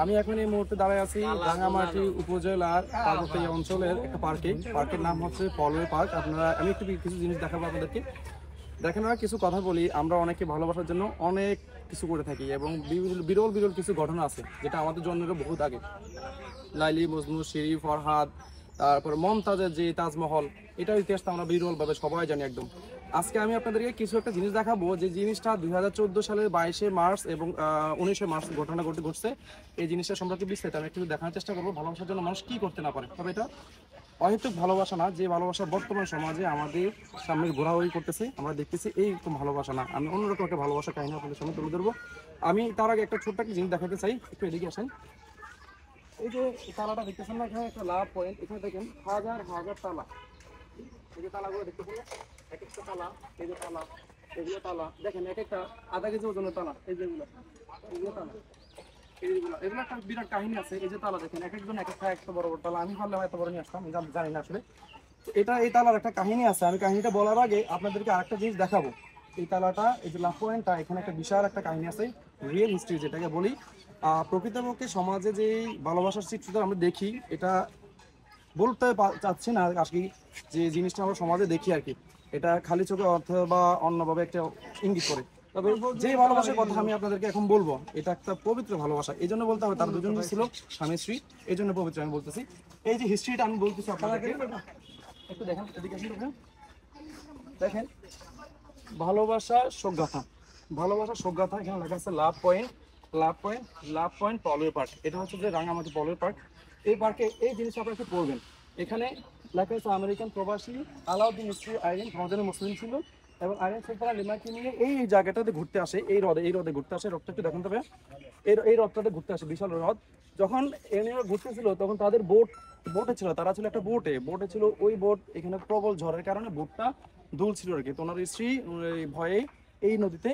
আমি এখন এই মুহূর্তে দাঁড়ায় আছি রাঙামাটি উপজেলার পার্বত্য অঞ্চলের একটা পার্কের নাম হচ্ছে পলওয়ে পার্ক। আমি একটু কিছু জিনিস দেখাবো আপনাদেরকে। দেখেন না, কিছু কথা বলি, আমরা অনেকে ভালোবাসার জন্য অনেক কিছু করে থাকি এবং বিরল বিরল কিছু ঘটনা আছে যেটা আমাদের জন্মেরও বহুত আগে। লাইলি, মজনু, শিরি, ফরহাদ, তারপর মমতাজের যে তাজমহল, এটার ইতিহাসটা আমরা বিরলভাবে সবাই জানি একদম। আজকে আমি আপনাদেরকে কিছু একটা জিনিস দেখাবো যে জিনিসটা 2014 সালের 22শে মার্চ এবং 19শে মার্চ ঘটনা ঘটছে। এই জিনিসটা সম্পর্কে বিস্তারিত আমি একটু দেখানোর চেষ্টা করবো। ভালোবাসার জন্য মানুষ কি করতে না পারে, তবে এটা অহেতুক ভালোবাসা না, যে ভালোবাসা বর্তমান সমাজে আমাদের সামনে ঘোরাঘুরি করতেছে, আমরা দেখতেছি এই রকম ভালোবাসা না। আমি অন্যরকম একটা ভালোবাসা কাহিনী আপনাদের সামনে তুলে ধরবো। আমি তার আগে একটা ছোট্ট একটা জিনিস দেখাতে চাই, একটু এদিকে আসেন। এই যে তালাটা দেখতেছেন না, এখানে একটা লাভ পয়েন্ট, এখানে দেখেন হাজার হাজার তালা। এই যে তালাগুলো দেখতেছেন না, এক একটা তালা, এই যে তালা, এগুলো তালা দেখেন, এক একটা আধা কেজি ওজনের তালা, এই যেগুলো, এগুলো তালা, এগুলো একটা বিরাট কাহিনী আছে। এই যে তালা দেখেন, এক একজন এক একটা বড় বড় তালা। আমি পারলে এত বড় নিয়ে আসতাম, আমি জানি না আসলে। এই তালার একটা কাহিনী আছে। আমি কাহিনীটা বলার আগে আপনাদেরকে আরেকটা জিনিস দেখাবো। এই তালাটা, এই যে লাভ পয়েন্টটা, এখানে একটা বিশাল একটা কাহিনী আছে, রিয়েল হিস্ট্রি যেটাকে বলি। প্রকৃতপক্ষে সমাজে যে ভালোবাসার চিত্রটা আমরা দেখি, এটা বলতে চাচ্ছি না আজকে, যে জিনিসটা আমরা সমাজে দেখি আর কি, এটা খালি চোখে অর্থ বা অন্যভাবে একটা ইঙ্গিত করে। তবে যে ভালোবাসার কথা আমি আপনাদেরকে এখন বলবো, এটা একটা পবিত্র ভালোবাসা। এই জন্য বলতে হবে তারা দুজন ছিল স্বামী স্ত্রী, এই জন্য পবিত্র আমি বলতেছি। এই যে হিস্ট্রিটা আমি বলতেছি আপনাদেরকে, একটু দেখেন, এদিকে আসেন। দেখেন, ভালোবাসা সজ্ঞাথা, ভালোবাসা সজ্ঞাথা, এখানে লেখা আছে love point, love point, love point পলওয়ে পার্ক। এটা হচ্ছে যে রাঙামাটি পলওয়ে পার্ক। এই পার্কে এই জিনিসটা আপনারা একটু পড়বেন। এখানে লেখা আছে আমেরিকান প্রবাসী আলাউদ্দিন আইরিন সমাজের মুসলিম ছিল এবং আইরিন সুলতানা লিমাকে নিয়ে এই জায়গাটাতে ঘুরতে আসে, এই হ্রদে ঘুরতে আসে। হ্রদটা একটু দেখেন তবে, এই হ্রদটাতে ঘুরতে আসে, বিশাল হ্রদ। যখন এরা ঘুরতেছিল তখন তাদের বোটে ছিল, তারা ছিল একটা বোটে ছিল। ওই বোট এখানে প্রবল ঝড়ের কারণে বোটটা দুলছিল আর কি। তো ওনার স্ত্রী ভয়ে এই নদীতে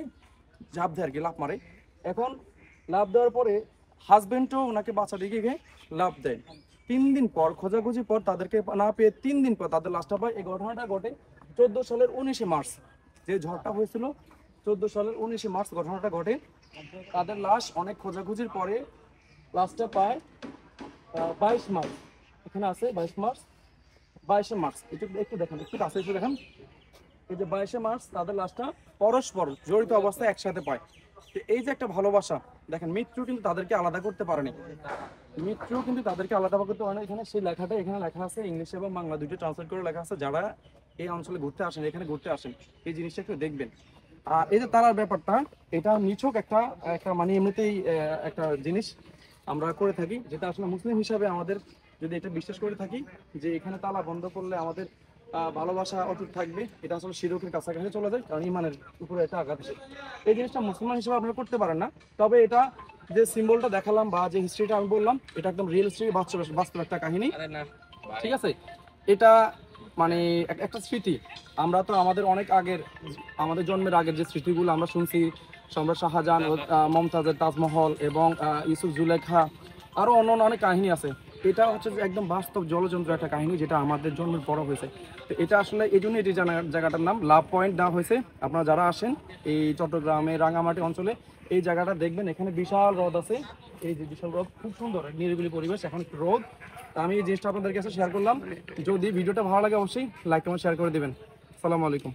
ঝাঁপ দেয় আর কি, লাফ মারে। এখন লাফ দেওয়ার পরে হাজবেন্ডও ওনাকে বাঁচাতে গিয়ে লাফ দেয়। 3 দিন পর, খোঁজাখুঁজি পর, তাদেরকে না পেয়ে 3 দিন পর তাদের লাশটা পায়। এই ঘটনাটা ঘটে 14 সালের 19শে মার্চ, যে ঝড়টা হয়েছিল 14 সালের 19শে মার্চ ঘটনাটা ঘটে। তাদের লাশ অনেক খোঁজাখুঁজির পরে লাশটা পায় 22 মার্চ। এখানে আছে 22শে মার্চ। একটু দেখেন, একটু কাছে এসে দেখেন। এই যে 22শে মার্চ তাদের লাশটা পরস্পর জড়িত অবস্থায় একসাথে পায়। তো এই যে একটা ভালোবাসা, দেখেন মৃত্যু কিন্তু তাদেরকে আলাদা করতে পারেনি, করতে পারে না। এখানে সেই লেখাটা এখানে লেখা আছে, ইংলিশ এবং বাংলা দুটো ট্রান্সলেট করে লেখা আছে। যারা এই অঞ্চলে ঘুরতে আসেন, এখানে ঘুরতে আসেন, এই জিনিসটা একটু দেখবেন। আর এই যে তারার ব্যাপারটা, এটা নিছক একটা মানে এমনিতেই একটা জিনিস আমরা করে থাকি, যেটা আসলে মুসলিম হিসাবে আমাদের যদি এটা বিশ্বাস করে থাকি যে এখানে তালা বন্ধ করলে আমাদের ভালোবাসা অটুট থাকবে, এটা আসলে শিরকের কাছাকাছি চলে যায়, কারণ ইমানের উপরে একটা আঘাত আসে। এই জিনিসটা মুসলমান হিসেবে আপনারা করতে পারেন না। তবে এটা যে সিম্বলটা দেখালাম বা যে হিস্ট্রিটা আমি বললাম, এটা একদম রিয়েল হিস্ট্রি, বাস্তব একটা কাহিনী, ঠিক আছে? এটা মানে একটা স্মৃতি। আমরা তো আমাদের অনেক আগের, আমাদের জন্মের আগের যে স্মৃতিগুলো আমরা শুনছি, সম্রাট শাহজাহান, মমতাজের তাজমহল এবং ইউসুফ জুলেখা, আরও অন্য অনেক কাহিনী আছে। এটা হচ্ছে একদম বাস্তব জলযন্ত্র একটা কাহিনী, যেটা আমাদের জন্মের বড় হয়েছে। তো এটা আসলে এই জন্য এটি জায়গাটার নাম লাভ পয়েন্ট দেওয়া হয়েছে। আপনারা যারা আসেন এই চট্টগ্রামে রাঙামাটি অঞ্চলে, এই জায়গাটা দেখবেন। এখানে বিশাল হ্রদ আছে, এই যে বিশাল হ্রদ, খুব সুন্দর নিরিবিলি পরিবেশ, এখন রোদ। আমি এই জিনিসটা আপনাদের কাছে শেয়ার করলাম। যদি ভিডিওটা ভালো লাগে অবশ্যই লাইক কমেন্ট শেয়ার করে দেবেন। আসসালামু আলাইকুম।